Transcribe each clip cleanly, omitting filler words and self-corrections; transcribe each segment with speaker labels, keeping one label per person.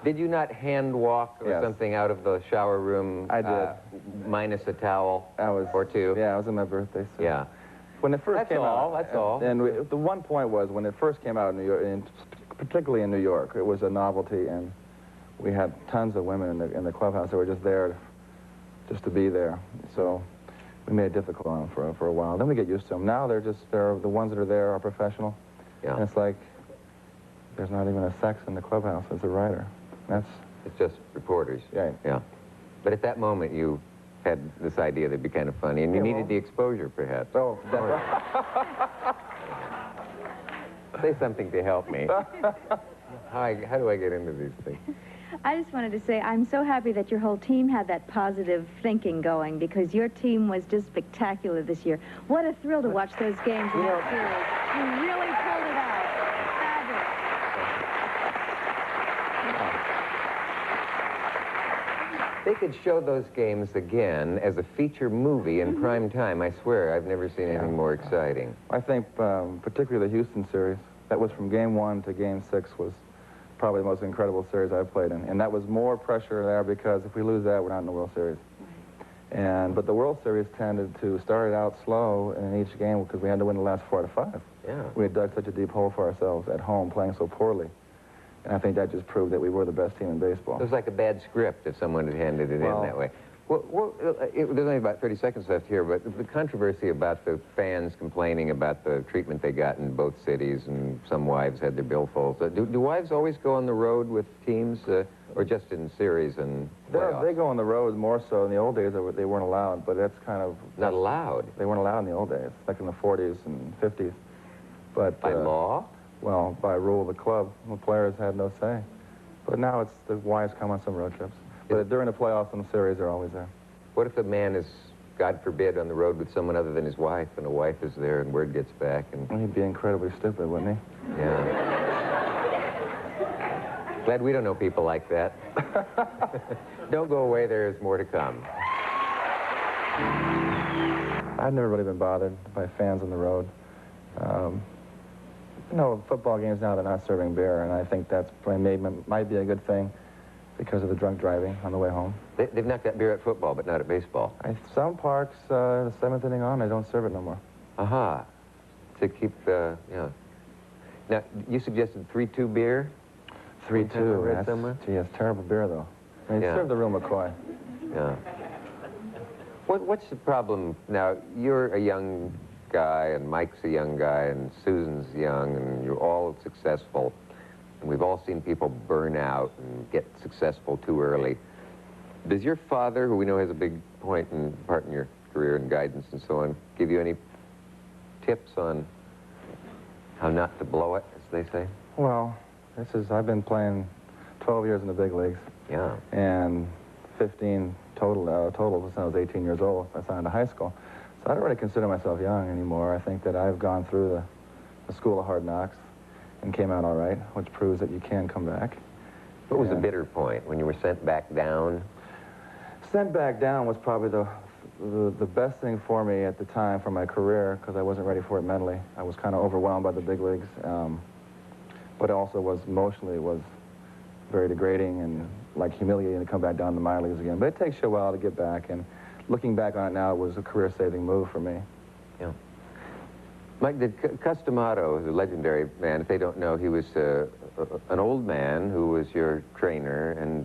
Speaker 1: Did you not hand walk or something out of the shower room?
Speaker 2: I did.
Speaker 1: Minus a towel or two?
Speaker 2: Yeah, I was in my birthday suit.
Speaker 1: Yeah.
Speaker 2: When it first came out.
Speaker 1: That's all.
Speaker 2: And the one point was, when it first came out in New York, and particularly in New York, it was a novelty, and we had tons of women in the clubhouse that were just there, just to be there. So we made it difficult on them for a while. Then we get used to them. Now the ones that are there are professional. Yeah. And it's like, there's not even a sex in the clubhouse as a writer.
Speaker 1: It's just reporters.
Speaker 2: Yeah.
Speaker 1: Yeah. But at that moment, you had this idea that'd be kind of funny, and you needed the exposure, perhaps.
Speaker 2: Oh,
Speaker 1: Say something to help me. How do I get into these things?
Speaker 3: I just wanted to say I'm so happy that your whole team had that positive thinking going, because your team was just spectacular this year. What a thrill to watch those games in that series. You really pulled it out. Fabulous.
Speaker 1: They could show those games again as a feature movie in prime time. I swear, I've never seen anything more exciting.
Speaker 2: I think particularly the Houston series, that was from Game 1 to Game 6, was probably the most incredible series I've played in. And that was more pressure there, because if we lose that, we're not in the World Series. But the World Series tended to start out slow in each game, because we had to win the last 4 out of 5.
Speaker 1: Yeah.
Speaker 2: We had dug such a deep hole for ourselves at home, playing so poorly. And I think that just proved that we were the best team in baseball.
Speaker 1: It was like a bad script if someone had handed it in that way. Well, there's only about 30 seconds left here, but the controversy about the fans complaining about the treatment they got in both cities, and some wives had their billfolds. Do wives always go on the road with teams, or just in series and playoffs?
Speaker 2: They go on the road more so. In the old days, they weren't allowed, but that's kind of...
Speaker 1: Not allowed?
Speaker 2: They weren't allowed in the old days, like in the 40s and 50s. But
Speaker 1: by law?
Speaker 2: Well, by rule of the club, the players had no say. But now it's the wives come on some road trips. But during the playoffs and the series, they're always there.
Speaker 1: What if a man is, God forbid, on the road with someone other than his wife, and a wife is there and word gets back? And
Speaker 2: he'd be incredibly stupid, wouldn't he?
Speaker 1: Yeah. Glad we don't know people like that. Don't go away, there's more to come.
Speaker 2: I've never really been bothered by fans on the road. Football games now, they're not serving beer, and I think that's might be a good thing because of the drunk driving on the way home.
Speaker 1: They've knocked that beer at football, but not at baseball.
Speaker 2: Some parks, the 7th inning on, they don't serve it no more.
Speaker 1: Aha. To keep, yeah. Now, you suggested 3-2 beer?
Speaker 2: 3-2, gee, that's terrible beer, though. I mean, serve the real McCoy.
Speaker 1: Yeah. What's the problem now? You're a young guy, and Mike's a young guy, and Susan's young, and you're all successful. And we've all seen people burn out and get successful too early. Does your father, who we know has a big part in your career and guidance and so on, give you any tips on how not to blow it, as they say?
Speaker 2: Well, I've been playing 12 years in the big leagues.
Speaker 1: Yeah. And
Speaker 2: 15 total since I was 18 years old. I signed to high school. So I don't really consider myself young anymore. I think that I've gone through the school of hard knocks and came out all right, which proves that you can come back.
Speaker 1: What was the bitter point, when you were sent back down?
Speaker 2: Sent back down was probably the best thing for me at the time for my career, because I wasn't ready for it mentally. I was kind of overwhelmed by the big leagues, but it also was emotionally very degrading and like humiliating to come back down to the minor leagues again. But it takes you a while to get back, and looking back on it now, it was a career-saving move for me.
Speaker 1: Yeah. Mike, Customato, the legendary man, if they don't know, he was an old man who was your trainer, and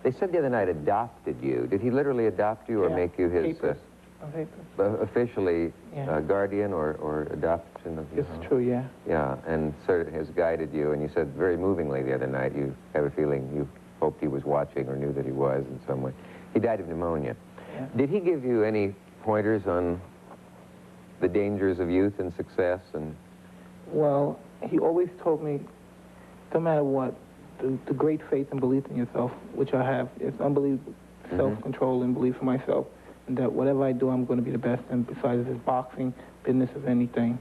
Speaker 1: they said the other night adopted you. Did he literally adopt you or make you his officially guardian or adoption of you?
Speaker 4: It's true, yeah.
Speaker 1: Yeah, and sort of has guided you, and you said very movingly the other night, you have a feeling you hoped he was watching or knew that he was in some way. He died of pneumonia. Yeah. Did he give you any pointers on the dangers of youth and success? And
Speaker 4: well, he always told me, no matter what, the great faith and belief in yourself, which I have, is unbelievable self-control and belief in myself, and that whatever I do, I'm going to be the best, and besides this boxing, business, or anything.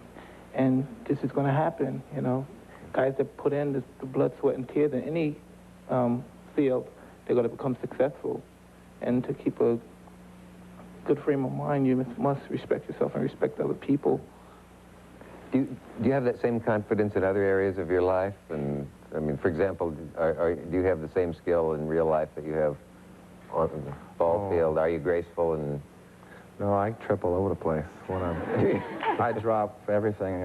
Speaker 4: And this is going to happen, you know. Guys that put in the blood, sweat, and tears in any field, they're going to become successful. And to keep a good frame of mind, you must respect yourself and respect other people.
Speaker 1: Do you have that same confidence in other areas of your life, and I mean, for example, do you have the same skill in real life that you have on the ball field? Are you graceful and...
Speaker 2: No, I trip all over the place. When I drop everything.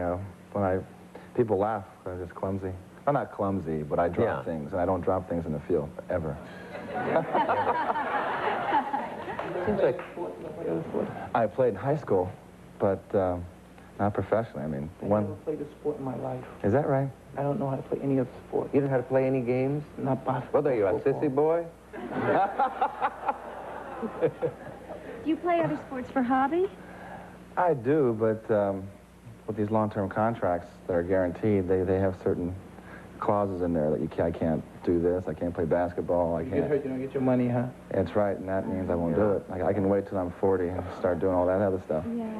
Speaker 2: People laugh. I'm just clumsy. I'm not clumsy, but I drop things, and I don't drop things in the field ever.
Speaker 1: Seems like
Speaker 2: I played in high school, but not professionally. I mean,
Speaker 4: I never played a sport in my life.
Speaker 2: Is that right?
Speaker 4: I don't know how to play any other sport.
Speaker 1: you don't know how to play any games?
Speaker 4: Not basketball.
Speaker 1: What are you, a sissy boy?
Speaker 3: Do you play other sports for hobby?
Speaker 2: I do, but with these long-term contracts that are guaranteed, they have certain clauses in there that I can't do this, I can't play basketball, I
Speaker 4: You
Speaker 2: can't...
Speaker 4: get hurt, you don't get your money, huh?
Speaker 2: That's right, and that means I won't do it. I can wait till I'm 40 and start doing all that other stuff.
Speaker 3: Yeah.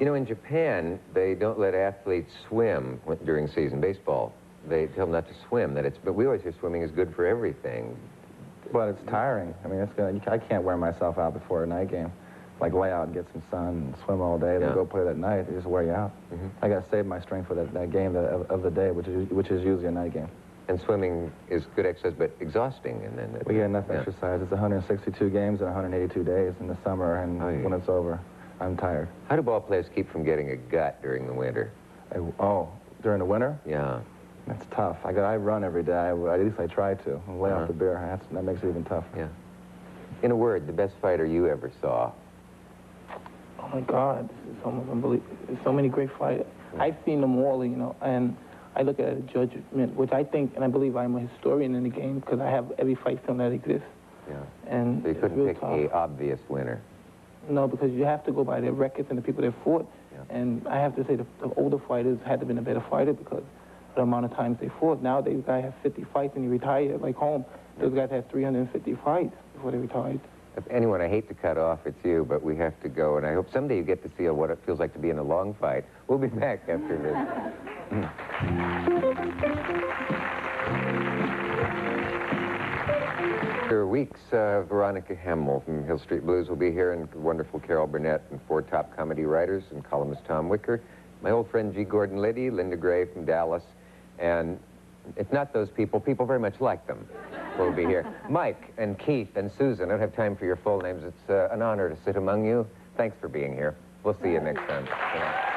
Speaker 1: You know, in Japan, they don't let athletes swim during season baseball. They tell them not to swim. But we always hear swimming is good for everything.
Speaker 2: But it's tiring. I mean, I can't wear myself out before a night game. Like lay out and get some sun and swim all day, then go play that night. It just wear you out. I got to save my strength for that game of the day, which is usually a night game.
Speaker 1: And swimming is good exercise, but exhausting. And then
Speaker 2: We get enough exercise. It's 162 games in 182 days in the summer, and when it's over, I'm tired.
Speaker 1: How do ball players keep from getting a gut during the winter?
Speaker 2: During the winter?
Speaker 1: Yeah.
Speaker 2: That's tough. I run every day. At least I try to. Lay off the beer. That makes it even tougher.
Speaker 1: Yeah. In a word, the best fighter you ever saw?
Speaker 4: Oh my God, this is almost unbelievable. There's so many great fighters. I've seen them all, you know, and I look at it as judgment, which I think, and I believe I'm a historian in the game because I have every fight film that exists.
Speaker 1: Yeah.
Speaker 4: And
Speaker 1: So you couldn't pick
Speaker 4: tough.
Speaker 1: a obvious winner.
Speaker 4: No, because you have to go by their records and the people that fought.
Speaker 1: Yeah.
Speaker 4: And I have to say the older fighters had to have been a better fighter because of the amount of times they fought. Nowadays, guys have 50 fights and he retired like home. Those guys had 350 fights before they retired.
Speaker 1: If anyone, I hate to cut off, it's you, but we have to go, and I hope someday you get to see what it feels like to be in a long fight. We'll be back after this. After weeks, Veronica Hemmel from Hill Street Blues will be here, and wonderful Carol Burnett, and 4 top comedy writers, and columnist Tom Wicker, my old friend G. Gordon Liddy, Linda Gray from Dallas, and if not those people very much like them will be here. Mike and Keith and Susan, I don't have time for your full names. It's an honor to sit among you. Thanks for being here. We'll see you next time. Yeah.